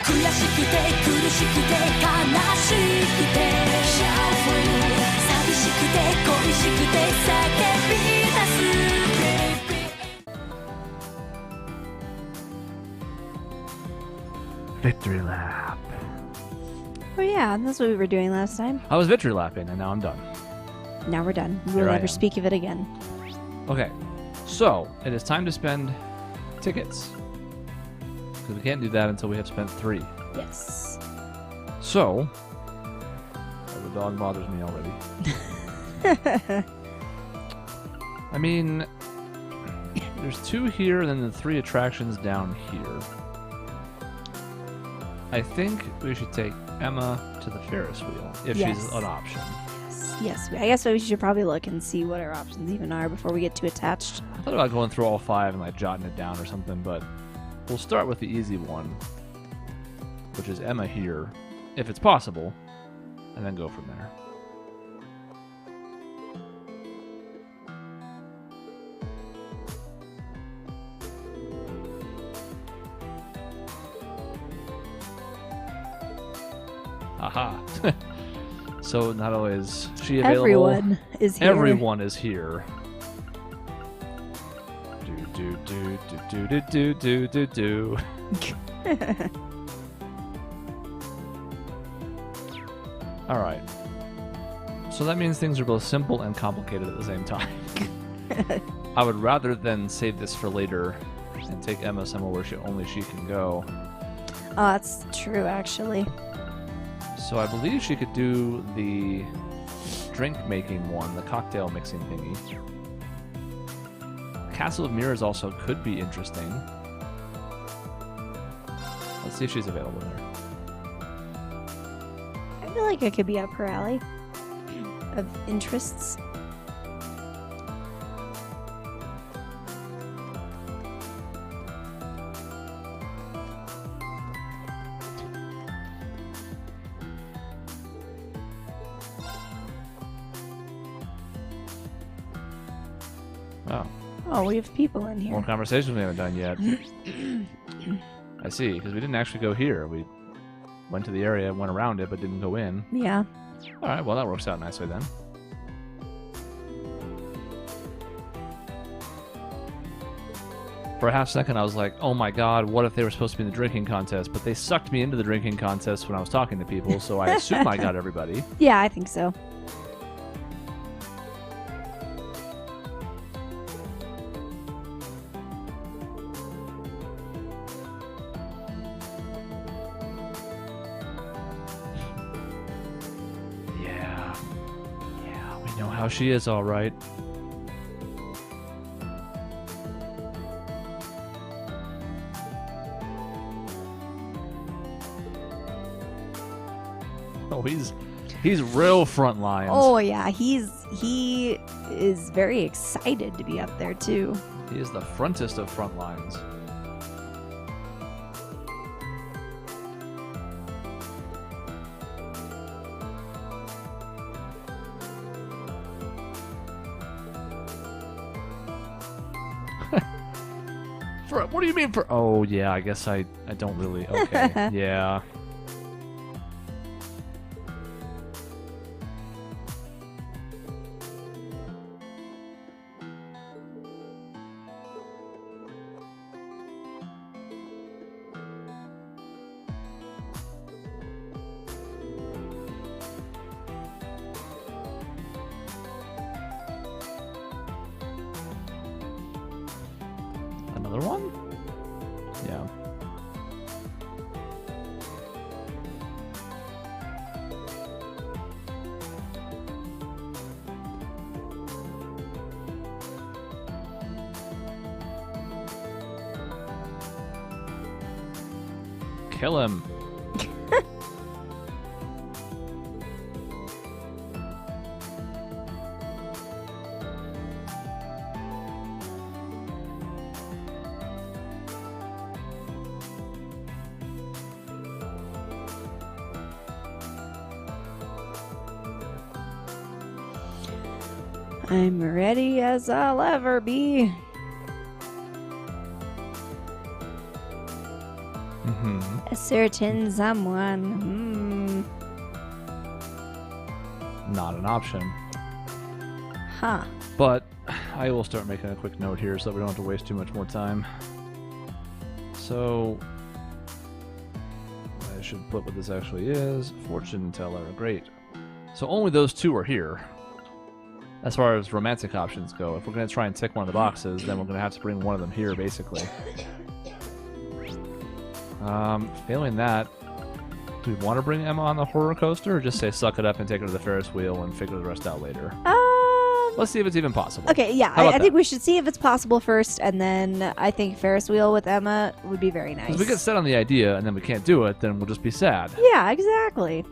Victory lap. Oh yeah, that's what we were doing last time. I was victory lapping, and now I'm done. Now we're done. We'll Here I never am. speak of it again. Okay, so it is time to spend tickets. Because we can't do that until we have spent 3. Yes. So, the dog bothers me already. I mean, there's 2 here and then the 3 attractions down here. I think we should take Emma to the Ferris wheel if Yes. she's an option. Yes. I guess we should probably look and see what our options even are before we get too attached. I thought about going through all 5 and like jotting it down or something, but we'll start with the easy one, which is Emma here, if it's possible, and then go from there. Aha. So not only is she available, Everyone is here. everyone is here. Do do do do do do do do. All right. So that means things are both simple and complicated at the same time. I would rather than save this for later and take Emma somewhere where only she can go. Oh, that's true, actually. So I believe she could do the drink making one, the cocktail mixing thingy. Castle of Mirrors also could be interesting. Let's see if she's available there. I feel like it could be up her alley of interests. Oh. Oh, we have people in More here. conversations we haven't done yet. I see, because we didn't actually go here. We went to the area, went around it, but didn't go in. Yeah. All right, well, that works out nicely then. For a half second, I was like, oh my god, what if they were supposed to be in the drinking contest? But they sucked me into the drinking contest when I was talking to people, so I assume I got everybody. Yeah, I think so. Yeah, we know how she is, all right. Oh, he's real front lines. Oh yeah, he is very excited to be up there too. He is the frontest of front lines. What do you mean for? Oh yeah, I guess I don't really. Okay, yeah. Another one? Yeah. Kill him. I'm ready as I'll ever be. Mm-hmm. A certain someone. Not an option. Huh. But I will start making a quick note here so that we don't have to waste too much more time. So I should put what this actually is. Fortune teller. Great. So only those two are here. As far as romantic options go, if we're going to try and tick one of the boxes, then we're going to have to bring one of them here, basically. Failing that, do we want to bring Emma on the horror coaster, or just say suck it up and take her to the Ferris wheel and figure the rest out later? Let's see if it's even possible. Okay, yeah, How about I think that? we should see if it's possible first, and then I think Ferris wheel with Emma would be very nice. If we get set on the idea and then we can't do it, then we'll just be sad. Yeah, exactly.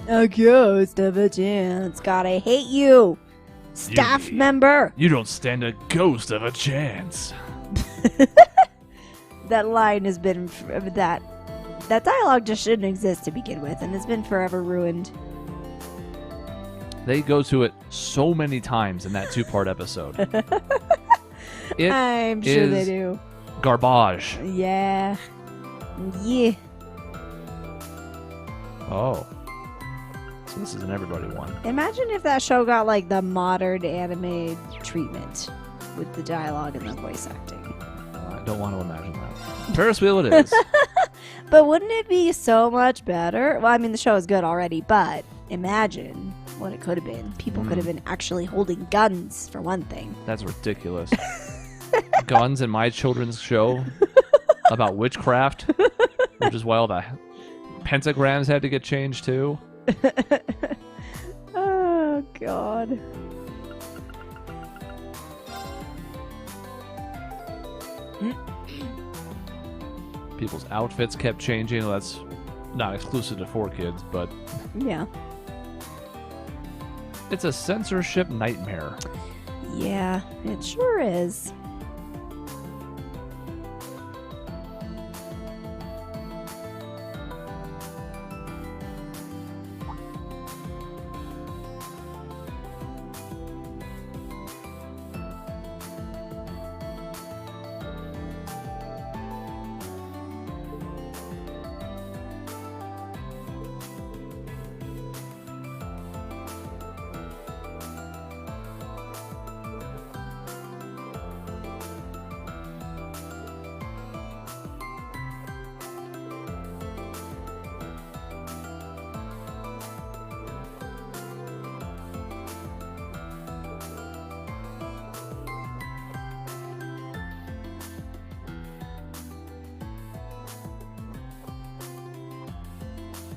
A ghost of a chance. God, I hate you. Staff member. You don't stand a ghost of a chance. That line has been that dialogue just shouldn't exist to begin with, and it's been forever ruined. They go to it so many times in that two-part episode. I'm sure they is do. Garbage. Yeah. Yeah. Oh. So this is an everybody one. Imagine if that show got like the modern anime treatment with the dialogue and the voice acting. I don't want to imagine that. Ferris wheel it is. But wouldn't it be so much better? Well, I mean, the show is good already, but imagine what it could have been. People could have been actually holding guns, for one thing. That's ridiculous. Guns in my children's show about witchcraft, which is why all the pentagrams had to get changed too. Oh, God. People's outfits kept changing. Well, that's not exclusive to 4Kids, but Yeah. it's a censorship nightmare. Yeah, it sure is.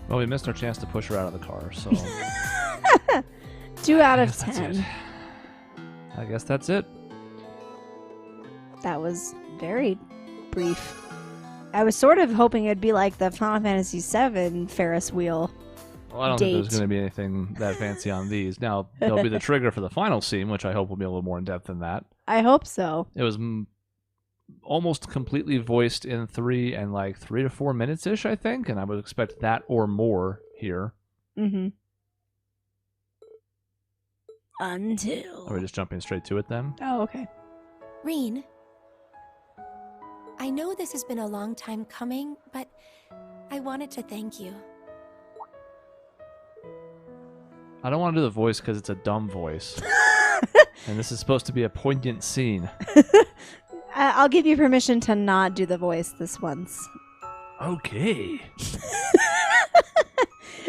Well, we missed our chance to push her out of the car, so 2 out of That's 10. it. I guess that's it. That was very brief. I was sort of hoping it'd be like the Final Fantasy VII Ferris wheel. Well, I don't think there's Date. going to be anything that fancy on these. Now, there'll be the trigger for the final scene, which I hope will be a little more in-depth than that. I hope so. It was almost completely voiced in 3 and like 3 to 4 minutes-ish, I think, and I would expect that or more here. Mm-hmm. Until. Are we just jumping straight to it then? Oh, okay. Rean, I know this has been a long time coming, but I wanted to thank you. I don't want to do the voice because it's a dumb voice. And this is supposed to be a poignant scene. I'll give you permission to not do the voice this once. Okay.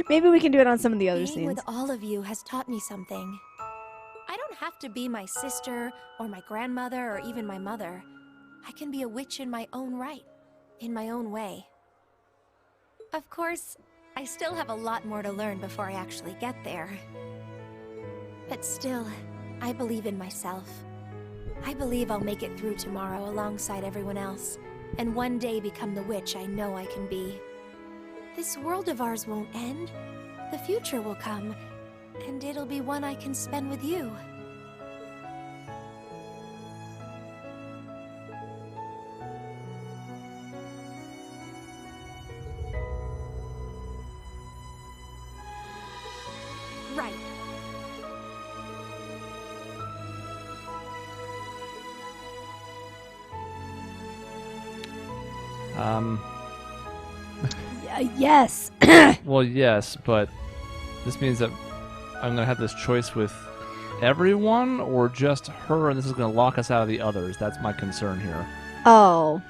Maybe we can do it on some of the other Being scenes. with all of you has taught me something. I don't have to be my sister, or my grandmother, or even my mother. I can be a witch in my own right, in my own way. Of course, I still have a lot more to learn before I actually get there. But still, I believe in myself. I believe I'll make it through tomorrow alongside everyone else, and one day become the witch I know I can be. This world of ours won't end. The future will come, and it'll be one I can spend with you. Right. Yes. Well, yes, but this means that I'm going to have this choice with everyone or just her, and this is going to lock us out of the others. That's my concern here. Oh.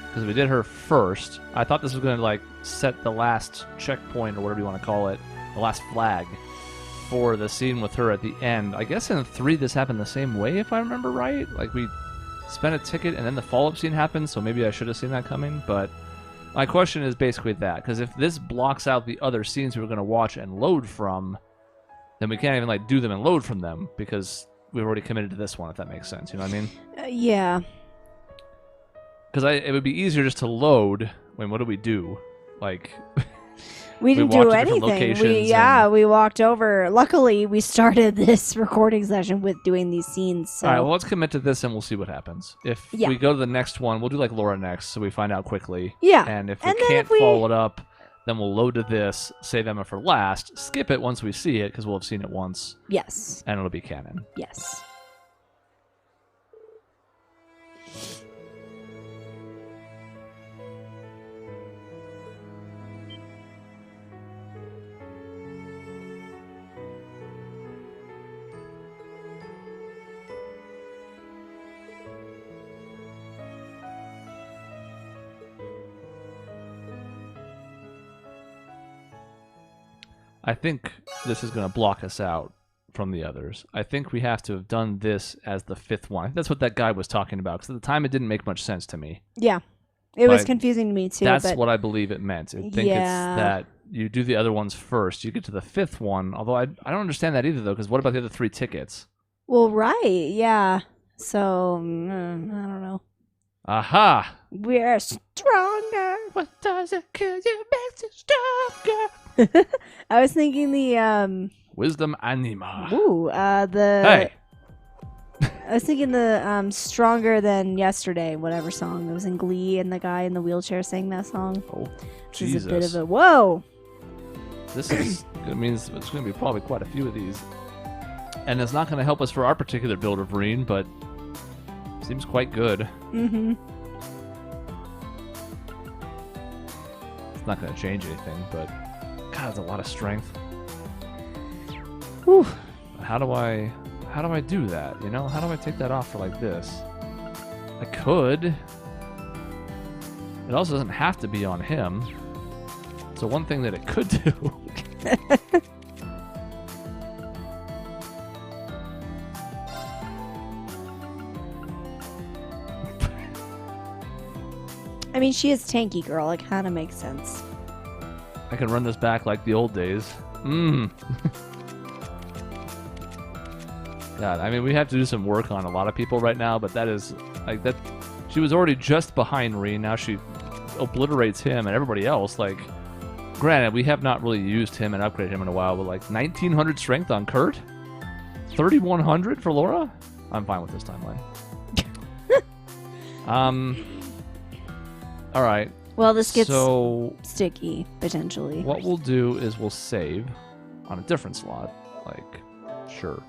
Because we did her first. I thought this was going to, like, set the last checkpoint, or whatever you want to call it, the last flag for the scene with her at the end. I guess in 3 this happened the same way, if I remember right. Like, we spent a ticket, and then the follow-up scene happened, so maybe I should have seen that coming, but my question is basically that, because if this blocks out the other scenes we were going to watch and load from, then we can't even, like, do them and load from them, because we've already committed to this one, if that makes sense. You know what I mean? Yeah. Because it would be easier just to load. When what do we do? Like, we didn't do anything. We walked over. Luckily, we started this recording session with doing these scenes. So. All right, well, let's commit to this and we'll see what happens. If we go to the next one, we'll do like Laura next, so we find out quickly. Yeah. And if we can't follow it up, then we'll load to this, save Emma for last, skip it once we see it, because we'll have seen it once. Yes. And it'll be canon. Yes. I think this is going to block us out from the others. I think we have to have done this as the 5th one. I think that's what that guy was talking about, because at the time it didn't make much sense to me. Yeah. It was confusing to me, too. That's what I believe it meant. I think it's that you do the other ones first. You get to the 5th one, although I don't understand that either, though, because what about the other 3 tickets? Well, right, yeah. So, I don't know. Aha! We're stronger. What does it kill you makes you stronger? I was thinking the Wisdom Anima. Ooh, Hey. I was thinking the Stronger Than Yesterday, whatever song. It was in Glee, and the guy in the wheelchair sang that song. Oh, This Jesus. is a bit of a whoa. This is it means it's going to be probably quite a few of these, and it's not going to help us for our particular build of Rean, but seems quite good. Mm-hmm. It's not going to change anything, but God, that's a lot of strength. Whew. How do I do that? You know, how do I take that off for like this? I could. It also doesn't have to be on him. So one thing that it could do. I mean, she is tanky girl. It kind of makes sense. I can run this back like the old days. God, I mean, we have to do some work on a lot of people right now, but that is, like, that, she was already just behind Rean, now she obliterates him and everybody else, like, granted, we have not really used him and upgraded him in a while, but, like, 1900 strength on Kurt? 3100 for Laura? I'm fine with this timeline. Alright. Well, this gets so sticky, potentially. What we'll do is we'll save on a different slot, like, sure.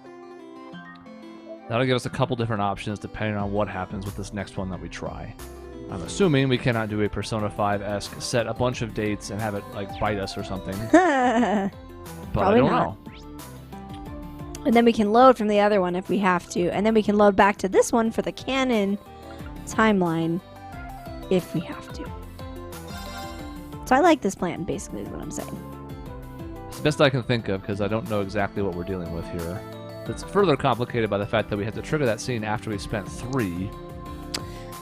That'll give us a couple different options depending on what happens with this next one that we try. I'm assuming we cannot do a Persona 5-esque, set a bunch of dates and have it, like, bite us or something. But Probably I don't not. know. And then we can load from the other one if we have to. And then we can load back to this one for the canon timeline if we have to. So I like this plan, basically, is what I'm saying. It's the best I can think of because I don't know exactly what we're dealing with here. It's further complicated by the fact that we have to trigger that scene after we spent 3.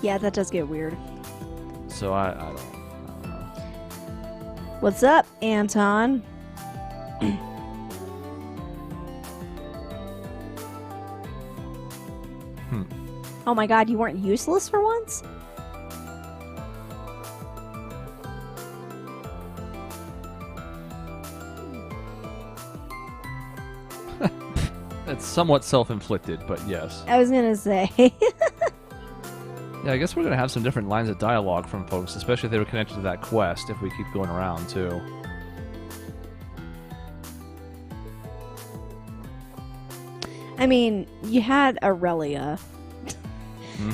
Yeah, that does get weird. So I don't know. What's up, Anton? Oh my god, you weren't useless for once? It's somewhat self-inflicted, but yes. I was gonna say. Yeah, I guess we're going to have some different lines of dialogue from folks, especially if they were connected to that quest, if we keep going around, too. I mean, you had Aurelia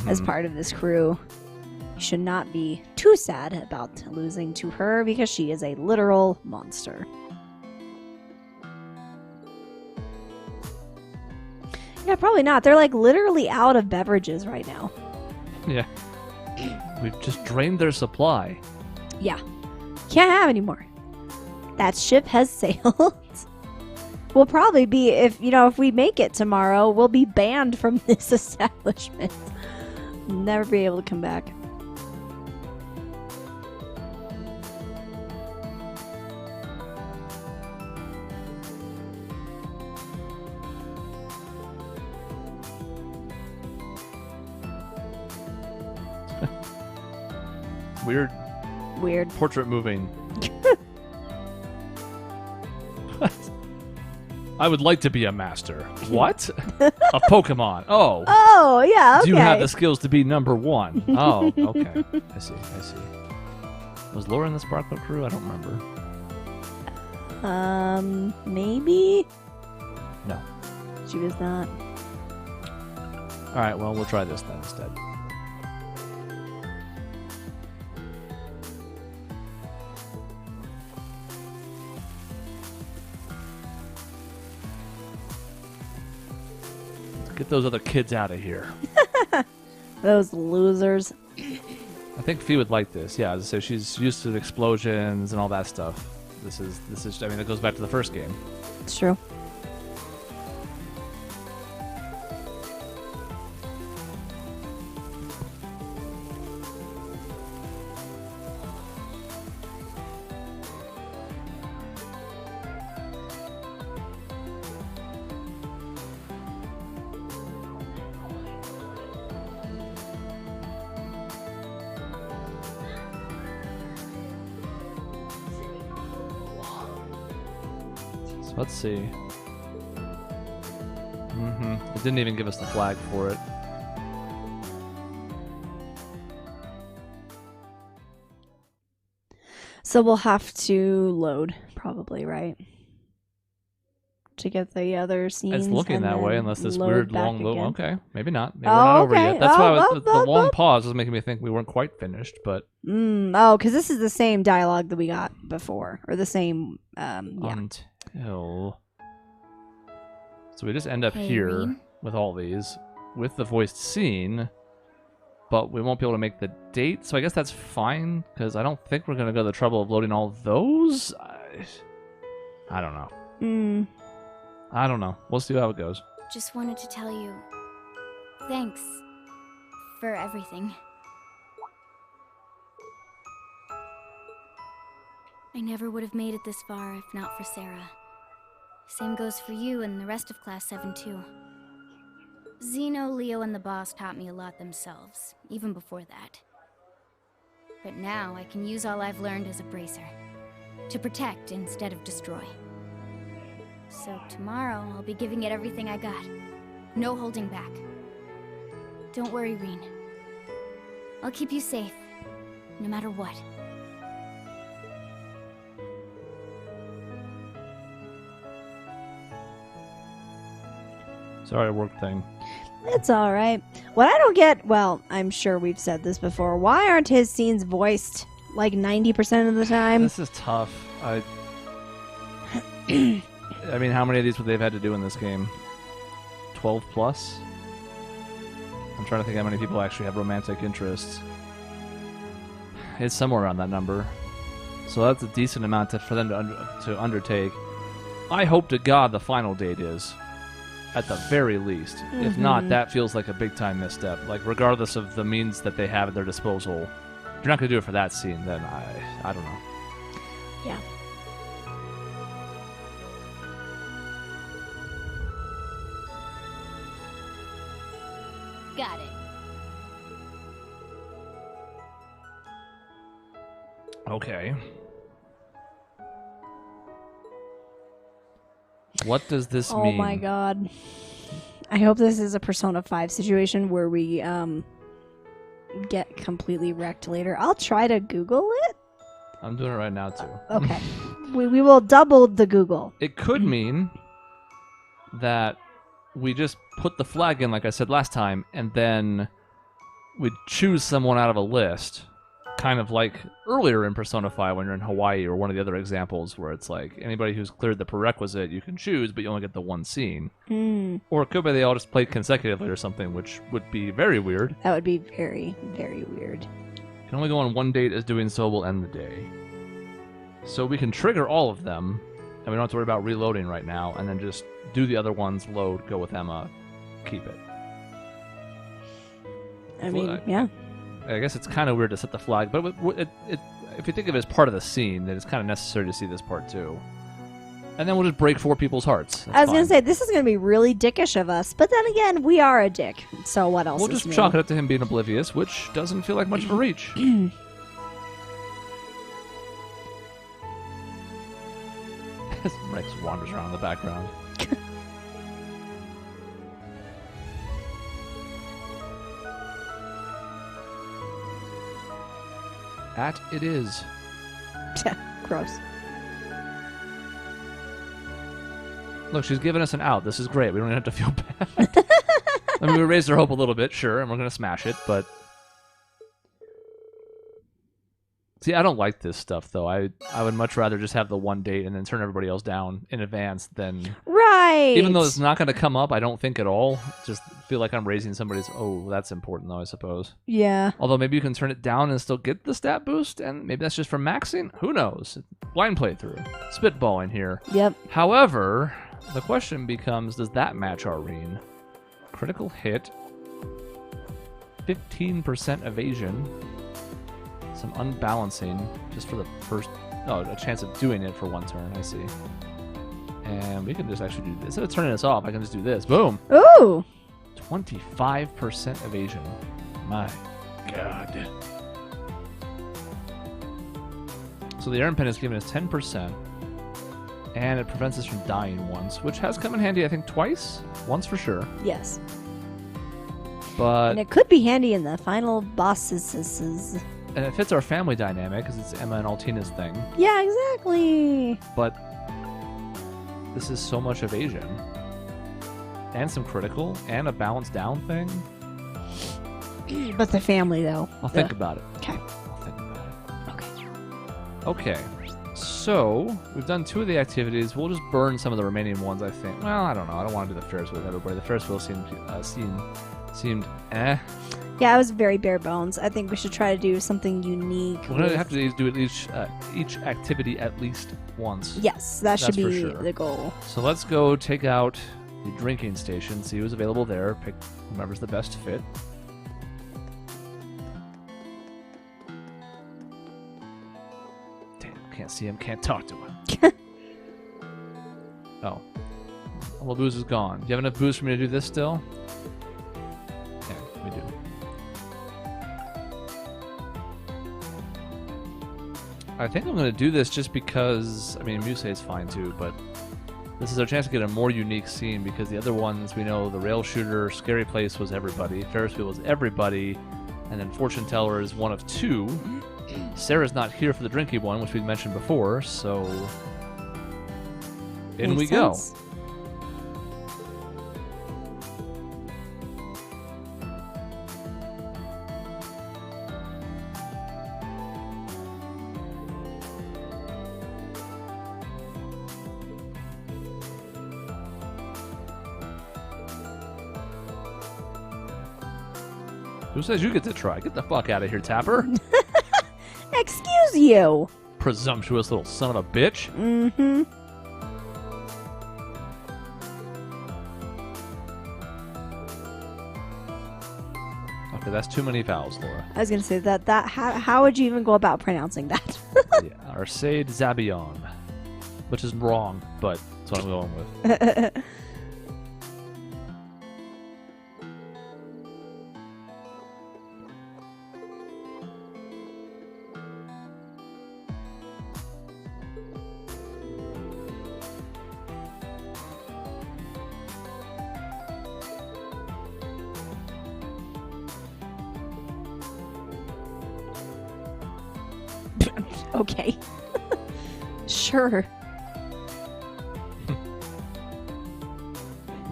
as part of this crew. You should not be too sad about losing to her because she is a literal monster. Yeah, probably not. They're like literally out of beverages right now. Yeah. We've just drained their supply. Yeah. Can't have any more. That ship has sailed. We'll probably be, if we make it tomorrow, we'll be banned from this establishment. Never be able to come back. Weird. Portrait moving. I would like to be a master. What? A Pokemon. Oh. Oh, yeah, okay. Do you have the skills to be number 1? Oh, okay. I see. Was Laura in the Sparkle crew? I don't remember. Maybe? No. She was not. Alright, well, we'll try this then instead. Get those other kids out of here. Those losers. I think Fee would like this. Yeah, so she's used to explosions and all that stuff. This is. I mean, it goes back to the first game. It's true. Let's see. It didn't even give us the flag for it. So we'll have to load, probably, right? To get the other scenes. It's looking that way, unless this weird long load. again. Okay, maybe not. Maybe we're not over okay. yet. That's why Oh, the long pause was making me think we weren't quite finished. But because this is the same dialogue that we got before, or the same. Yeah. Until. So we just end up Hey, here Rean. with all these, with the voiced scene, but we won't be able to make the date. So I guess that's fine, because I don't think we're going to go to the trouble of loading all those. I don't know. I don't know. We'll see how it goes. Just wanted to tell you, thanks for everything. I never would have made it this far if not for Sarah. Same goes for you and the rest of Class 7 too. Zeno, Leo, and the boss taught me a lot themselves, even before that. But now I can use all I've learned as a bracer, to protect instead of destroy. So tomorrow I'll be giving it everything I got. No holding back. Don't worry, Rean. I'll keep you safe, no matter what. Sorry, work thing. It's all right. What I don't get, well, I'm sure we've said this before. Why aren't his scenes voiced like 90% of the time? This is tough. I mean, how many of these would they have had to do in this game? 12 plus? I'm trying to think how many people actually have romantic interests. It's somewhere around that number. So that's a decent amount for them to undertake. I hope to God the final date is. At the very least. If not, that feels like a big-time misstep. Like, regardless of the means that they have at their disposal, if you're not going to do it for that scene, then I don't know. Yeah. Got it. Okay. What does this mean? Oh my god. I hope this is a Persona 5 situation where we get completely wrecked later. I'll try to Google it. I'm doing it right now, too. Okay. we will double the Google. It could mean that we just put the flag in, like I said last time, and then we'd choose someone out of a list, kind of like earlier in Persona 5 when you're in Hawaii, or one of the other examples where it's like anybody who's cleared the prerequisite you can choose, but you only get the one scene. Or it could be they all just played consecutively or something, which would be very weird. That would be very, very weird. Can only go on one date as doing so will end the day. So we can trigger all of them, and we don't have to worry about reloading right now, and then just do the other ones, load, go with Emma, keep it. I mean, yeah. I guess it's kind of weird to set the flag, but if you think of it as part of the scene, then it's kind of necessary to see this part too. And then we'll just break 4 people's hearts. That's I was going to fine. say, this is going to be really dickish of us, but then again, we are a dick, so what else We'll is just new? chalk it up to him being oblivious, which doesn't feel like much of a reach. Rex wanders around in the background. At it is. Gross. Look, she's giving us an out. This is great. We don't even have to feel bad. I mean, we raised her hope a little bit, sure, and we're going to smash it, but... See, I don't like this stuff, though. I would much rather just have the one date and then turn everybody else down in advance than... Right! Even though it's not going to come up, I don't think at all. Just feel like I'm raising somebody's... Oh, that's important, though, I suppose. Yeah. Although maybe you can turn it down and still get the stat boost, and maybe that's just from maxing? Who knows? Blind playthrough. Spitballing here. Yep. However, the question becomes, does that match our Rean? Critical hit. 15% evasion. Some unbalancing, just for the first... Oh, a chance of doing it for one turn, I see. And we can just actually do this. Instead of turning this off, I can just do this. Boom! Ooh! 25% evasion. My God. So the Iron Pen is giving us 10%, and it prevents us from dying once, which has come in handy, I think, twice? Once for sure. Yes. But... And it could be handy in the final bosses. And it fits our family dynamic, because it's Emma and Altina's thing. Yeah, exactly. But this is so much evasion. And some critical, and a balance down thing. But the family, though. I'll think about it. Okay. I'll think about it. Okay. Okay. So, we've done 2 of the activities. We'll just burn some of the remaining ones, I think. Well, I don't know. I don't want to do the Ferris wheel with everybody. The Ferris wheel seemed eh. Yeah, it was very bare bones. I think we should try to do something unique. We're going to have to do each activity at least once. Yes, that should That's for be sure. the goal. So let's go take out the drinking station, see who's available there, pick whomever's the best fit. Damn, can't see him, can't talk to him. Oh. All the booze is gone. Do you have enough booze for me to do this still? Yeah, we do. I think I'm going to do this just because, I mean, Musei is fine too, but this is our chance to get a more unique scene because the other ones, we know the rail shooter, Scary Place was everybody, Ferris wheel was everybody, and then Fortune Teller is one of 2. Sarah's not here for the drinky one, which we mentioned before, so in Makes we sense. go. Who says you get to try? Get the fuck out of here, Tapper. Excuse you. Presumptuous little son of a bitch. Mm-hmm. Okay, that's too many vowels, Laura. I was gonna say that how would you even go about pronouncing that? Yeah, Arcade Zabion. Which is wrong, but that's what I'm going with. Okay. Sure.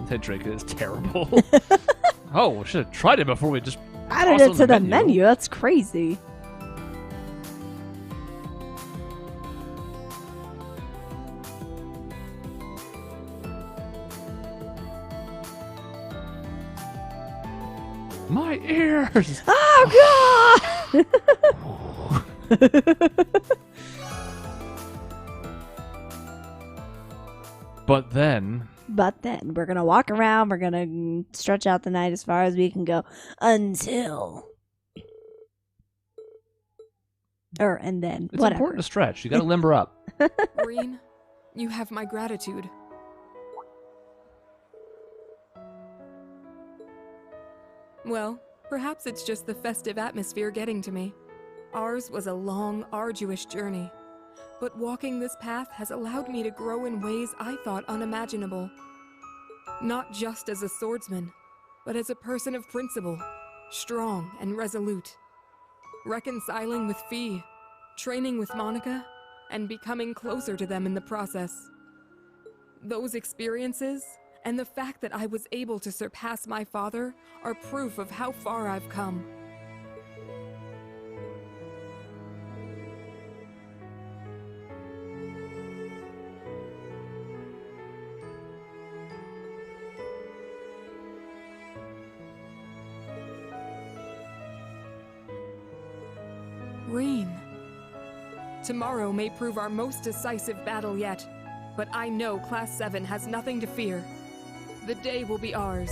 That drink is terrible. Oh, we should have tried it before we just added it to the menu. That's crazy. My ears! Oh, God! But then we're going to walk around. We're going to stretch out the night as far as we can go until. And then. It's whatever. important to stretch. You got to limber up. Rean, you have my gratitude. Well, perhaps it's just the festive atmosphere getting to me. Ours was a long, arduous journey. But walking this path has allowed me to grow in ways I thought unimaginable. Not just as a swordsman, but as a person of principle, strong and resolute. Reconciling with Fee, training with Monica, and becoming closer to them in the process. Those experiences, and the fact that I was able to surpass my father, are proof of how far I've come. Rean. Tomorrow may prove our most decisive battle yet, but I know Class 7 has nothing to fear. The day will be ours.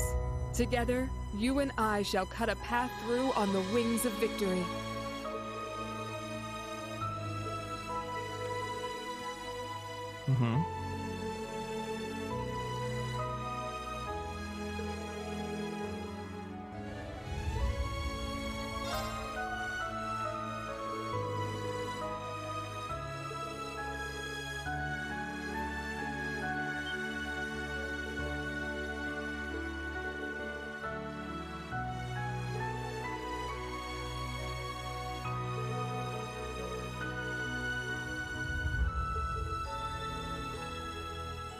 Together, you and I shall cut a path through on the wings of victory. Mm-hmm.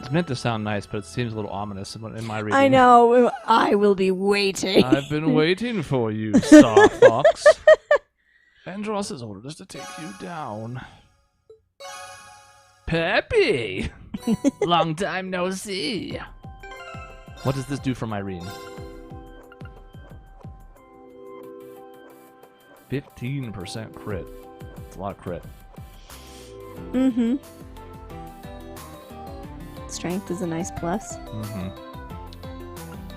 It's meant to sound nice, but it seems a little ominous in my reading. I know. I will be waiting. I've been waiting for you, Star Fox. Andros has ordered us to take you down. Peppy! Long time no see. What does this do for my Rean? 15% crit. It's a lot of crit. Mm-hmm. Strength is a nice plus. Mm-hmm.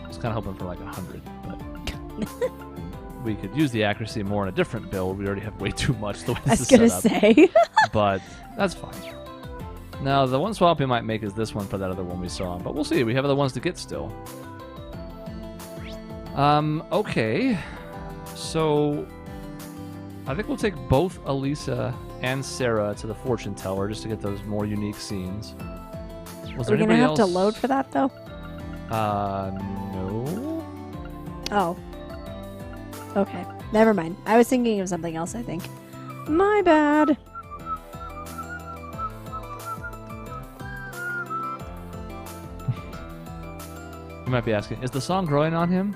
I was kind of hoping for like 100, but we could use the accuracy more in a different build. We already have way too much the way I this was is gonna set up. say. But that's fine. Now, the one swap we might make is this one for that other one we saw, but we'll see. We have other ones to get still. Okay. So, I think we'll take both Elisa and Sarah to the fortune teller just to get those more unique scenes. Was We're there gonna anybody have else? to load for that though. No. Oh. Okay. Never mind. I was thinking of something else, I think. My bad. You might be asking, is the song growing on him?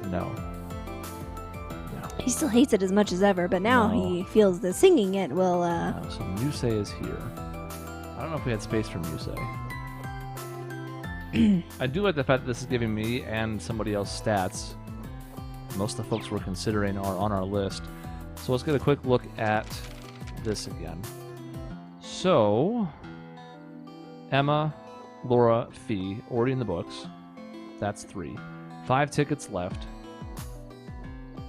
No. He still hates it as much as ever, but now No. he feels that singing it will, No, so Musei is here. I don't know if we had space for Musei. I do like the fact that this is giving me and somebody else stats. Most of the folks we're considering are on our list. So let's get a quick look at this again. So, Emma, Laura, Fee, already in the books. That's 3. 5 tickets left.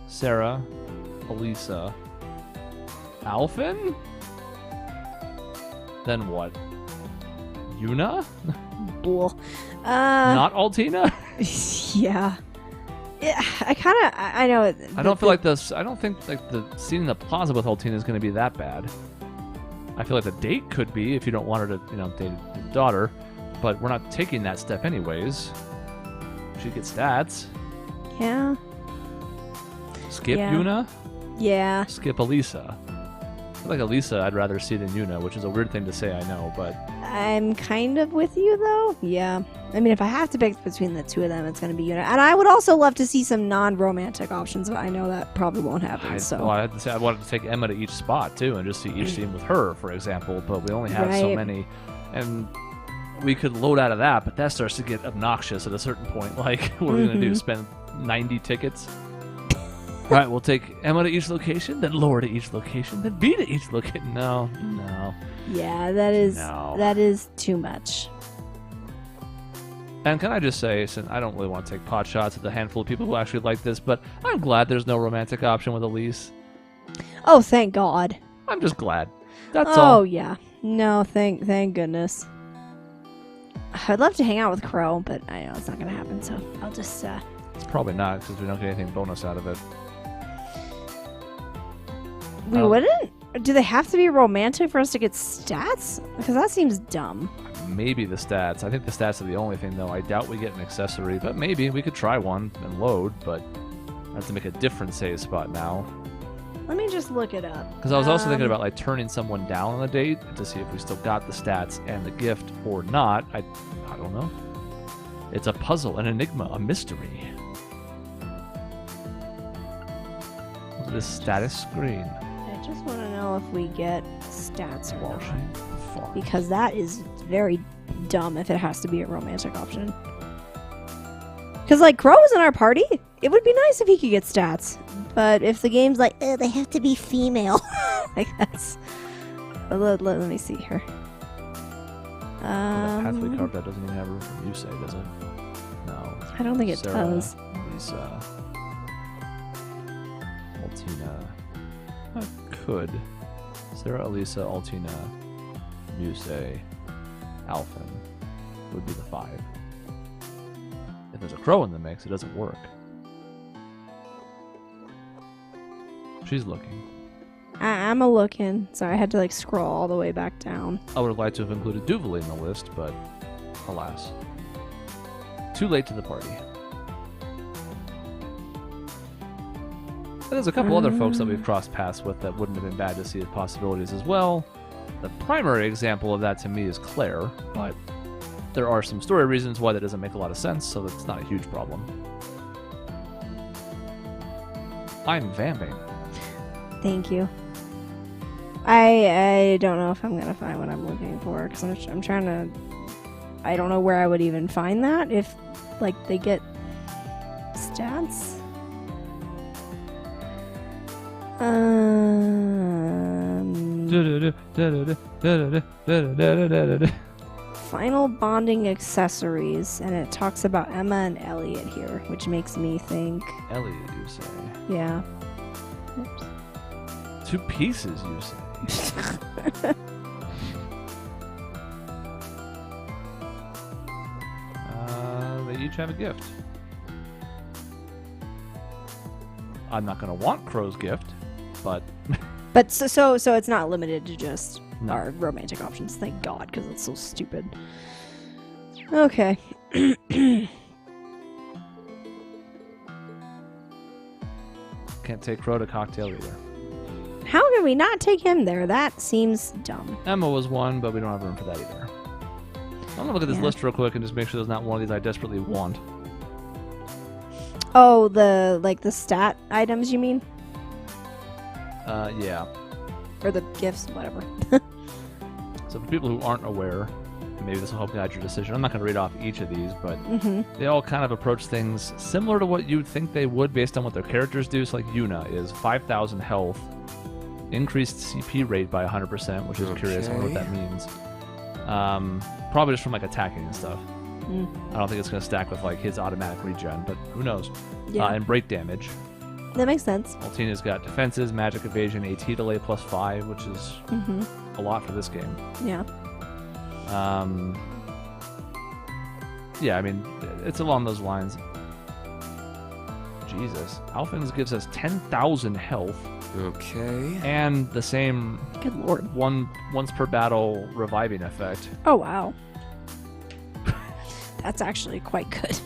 Sarah, Elisa, Alphen? Then what? Yuna? bull. Not Altina? Yeah. Yeah, I know. I don't feel like this. I don't think like the scene in the plaza with Altina is going to be that bad. I feel like the date could be if you don't want her to, date the daughter, but we're not taking that step anyways. She gets stats. Yeah. Skip Yeah. Yuna. Yeah. Skip Elisa. feel like Elisa I'd rather see than Yuna, which is a weird thing to say, I know, but... I'm kind of with you, though. Yeah. I mean, if I have to pick between the two of them, it's going to be Yuna. And I would also love to see some non-romantic options, but I know that probably won't happen, so... I had to say I wanted to take Emma to each spot, too, and just see each scene with her, for example, but we only have so many. And we could load out of that, but that starts to get obnoxious at a certain point. Like, what are we going to do, spend 90 tickets? All right, we'll take Emma to each location, then Laura to each location, then B to each location. No. Yeah, that is too much. And can I just say, since I don't really want to take pot shots at the handful of people who actually like this, but I'm glad there's no romantic option with Elise. Oh, thank God. I'm just glad. That's all. Oh, yeah. No, thank goodness. I'd love to hang out with Crow, but I know it's not going to happen, so I'll just... It's probably not, because we don't get anything bonus out of it. We wouldn't? Do they have to be romantic for us to get stats? Because that seems dumb. Maybe the stats. I think the stats are the only thing, though. I doubt we get an accessory, but maybe we could try one and load, but I have to make a different save spot now. Let me just look it up. Because I was also thinking about like turning someone down on a date to see if we still got the stats and the gift or not. I don't know. It's a puzzle, an enigma, a mystery. Look at this status screen. I just want to know if we get stats or Washing. not. Because that is very dumb if it has to be a romantic option. Because, like, Crow is in our party. It would be nice if he could get stats. But if the game's like, they have to be female. Like, that's... Let me see here. The pathway card that doesn't even have room for Yusei, does it? No. I don't think it Sarah, does. Lisa. Altina. I could. Sarah, Elisa, Altina, Yusei, Alphen would be the 5. If there's a Crow in the mix, it doesn't work. She's looking. I'm a looking. Sorry, I had to like scroll all the way back down. I would have liked to have included Duvalie in the list, but alas. Too late to the party. There's a couple other folks that we've crossed paths with that wouldn't have been bad to see as possibilities as well. The primary example of that to me is Claire, but there are some story reasons why that doesn't make a lot of sense, so that's not a huge problem. I'm vamping. Thank you. I don't know if I'm gonna find what I'm looking for because I'm trying to. I don't know where I would even find that if, like, they get stats. Final bonding accessories, and it talks about Emma and Elliot here, which makes me think. Elliot, you say? Yeah. Oops. 2 pieces, you say? They each have a gift. I'm not going to want Crow's gift, but... But so it's not limited to just No. our romantic options, thank God, because it's so stupid. Okay. Can't take Crow to cocktail either. How can we not take him there? That seems dumb. Emma was one, but we don't have room for that either. I'm going to look at this Yeah. list real quick and just make sure there's not one of these I desperately want. Oh, the stat items, you mean? Yeah. Or the gifts, whatever. So for people who aren't aware, and maybe this will help guide your decision, I'm not going to read off each of these, but they all kind of approach things similar to what you'd think they would based on what their characters do. So like Yuna is 5,000 health, increased CP rate by 100%, which is curious. I wonder what that means. Probably just from like attacking and stuff. I don't think it's going to stack with like his automatic regen, but who knows. Yeah. And break damage. That makes sense. Altina's got defenses, magic evasion, AT delay +5, which is a lot for this game. Yeah. Yeah, I mean, it's along those lines. Jesus. Alphen's gives us 10,000 health. Okay. And the same Good lord. once per battle reviving effect. Oh, wow. That's actually quite good.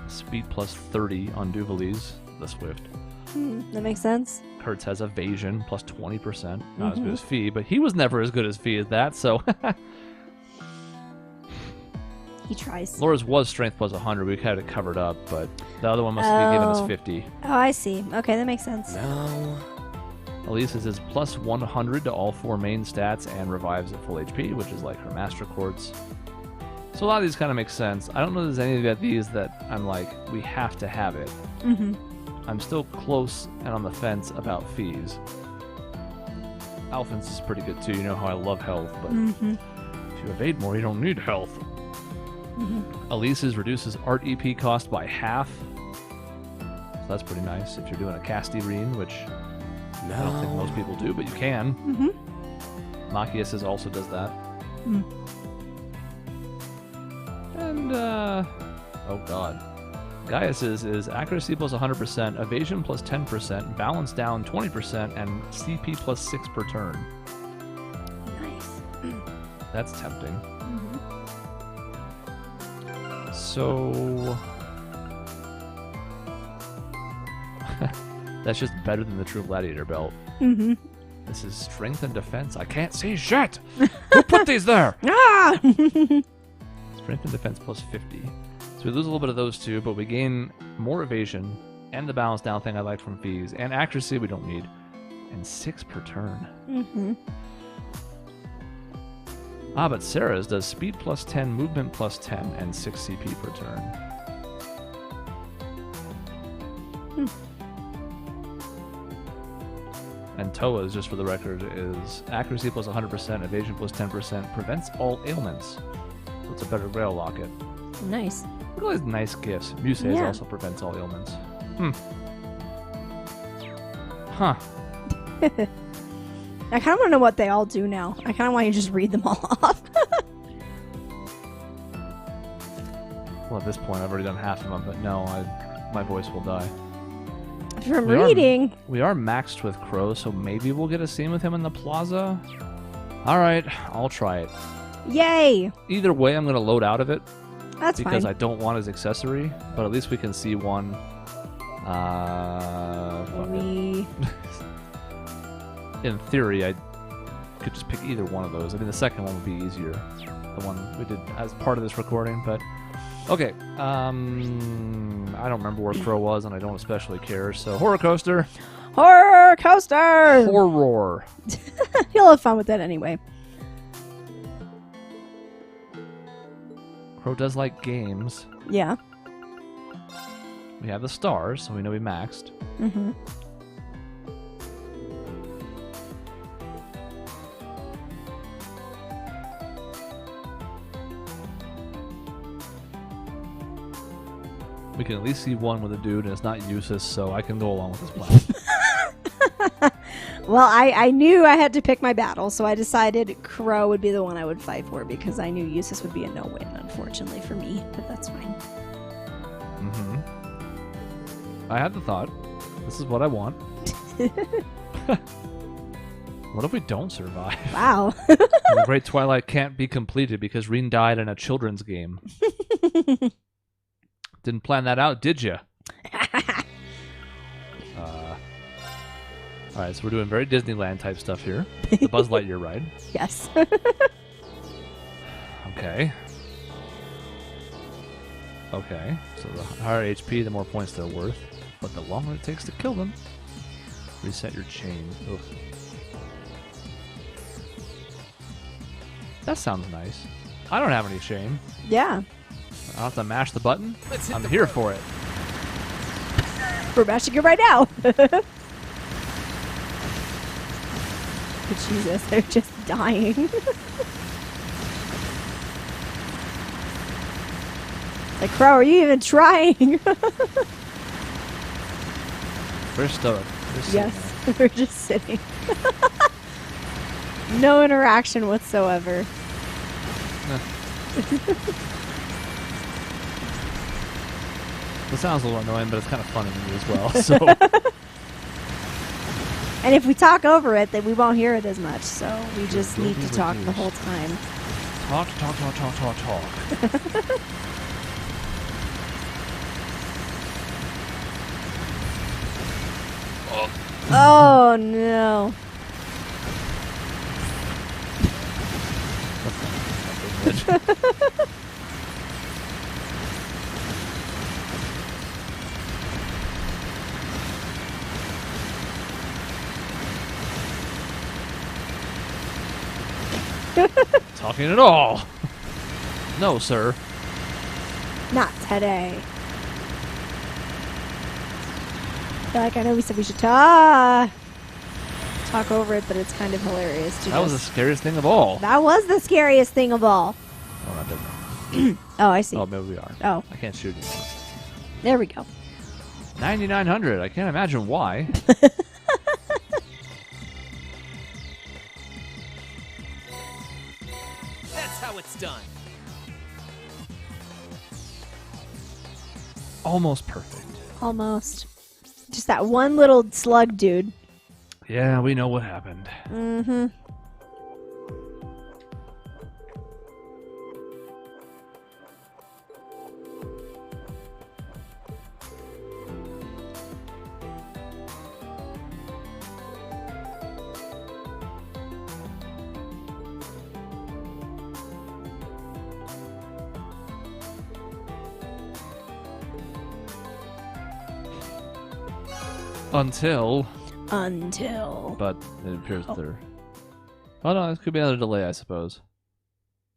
Speed +30 on Duvalie's, the Swift. That makes sense. Kurtz has evasion plus 20%. Not as good as Fee, but he was never as good as Fee as that, so. He tries. Laura's was strength plus 100. We had it covered up, but the other one must be given us 50. Oh, I see. Okay, that makes sense. No. Elise's is plus 100 to all 4 main stats and revives at full HP, which is like her Master Quartz. So a lot of these kind of make sense. I don't know if there's any of these that I'm like, we have to have it. I'm still close and on the fence about Fees. Alphonse is pretty good too. You know how I love health, but if you evade more, you don't need health. Elise's reduces art EP cost by half. So that's pretty nice if you're doing a casty Rean, which I don't think most people do, but you can. Machias's also does that. And, oh god. Gaius's is accuracy plus 100%, evasion plus 10%, balance down 20%, and CP plus 6 per turn. Nice. That's tempting. So... that's just better than the True Gladiator belt. This is strength and defense. I can't see shit! Who put these there? Ah! Strength and defense plus 50. So we lose a little bit of those two, but we gain more evasion and the balance down thing I liked from Fees, and accuracy we don't need, and 6 per turn. Ah, but Sarah's does speed plus 10, movement plus 10, and 6 CP per turn. And Toa's, just for the record, is accuracy plus 100%, evasion plus 10%, prevents all ailments. So it's a better Grail Locket. Nice. Look at all these nice gifts. Muse's Yeah. also prevents all ailments. Huh. I kind of want to know what they all do now. I kind of want you to just read them all off. Well, at this point, I've already done half of them, but no, my voice will die. From reading. We are maxed with Crow, so maybe we'll get a scene with him in the plaza. Alright, I'll try it. Yay! Either way, I'm going to load out of it. That's because fine. I don't want his accessory, but at least we can see one. In theory, I could just pick either one of those. I mean, the second one would be easier. The one we did as part of this recording, but... Okay, I don't remember where Crow was, and I don't especially care, so Horror Coaster! Horror Coaster! Horror! You'll have fun with that anyway. Crow does like games. Yeah. We have the stars, so we know we maxed. We can at least see one with a dude, and it's not Eustace, so I can go along with this plan. Well, I knew I had to pick my battle, so I decided Crow would be the one I would fight for because I knew Eustace would be a no-win, unfortunately for me, but that's fine. I had the thought. This is what I want. What if we don't survive? Wow. The Great Twilight can't be completed because Rean died in a children's game. Didn't plan that out, did you? Alright, so we're doing very Disneyland type stuff here. The Buzz Lightyear ride. Yes. Okay. Okay, so the higher HP, the more points they're worth. But the longer it takes to kill them. Reset your chain. Ugh. That sounds nice. I don't have any shame. Yeah. I don't have to mash the button. I'm here for it. We're mashing it right now. Jesus, they're just dying. Like, Crow, are you even trying? We're stoic. Yes, we're just sitting. No interaction whatsoever. It sounds a little annoying, but it's kind of funny to me as well. So. And if we talk over it, then we won't hear it as much. So we just need to talk the whole time. Talk. Oh. Oh no. That's not good. Talking at all. No, sir. Not today. I feel like I know we said we should talk over it, but it's kind of hilarious to That was the just... scariest thing of all. That was the scariest thing of all. Oh, not different. Oh, I see. Oh, maybe we are. Oh, I can't shoot anymore. there we go. 9,900. I can't imagine why. That's how it's done. Almost perfect. Almost. Just that one little slug dude. Yeah, we know what happened. Mm-hmm. Until, Until. but it appears that they're... Oh no, this could be another delay, I suppose.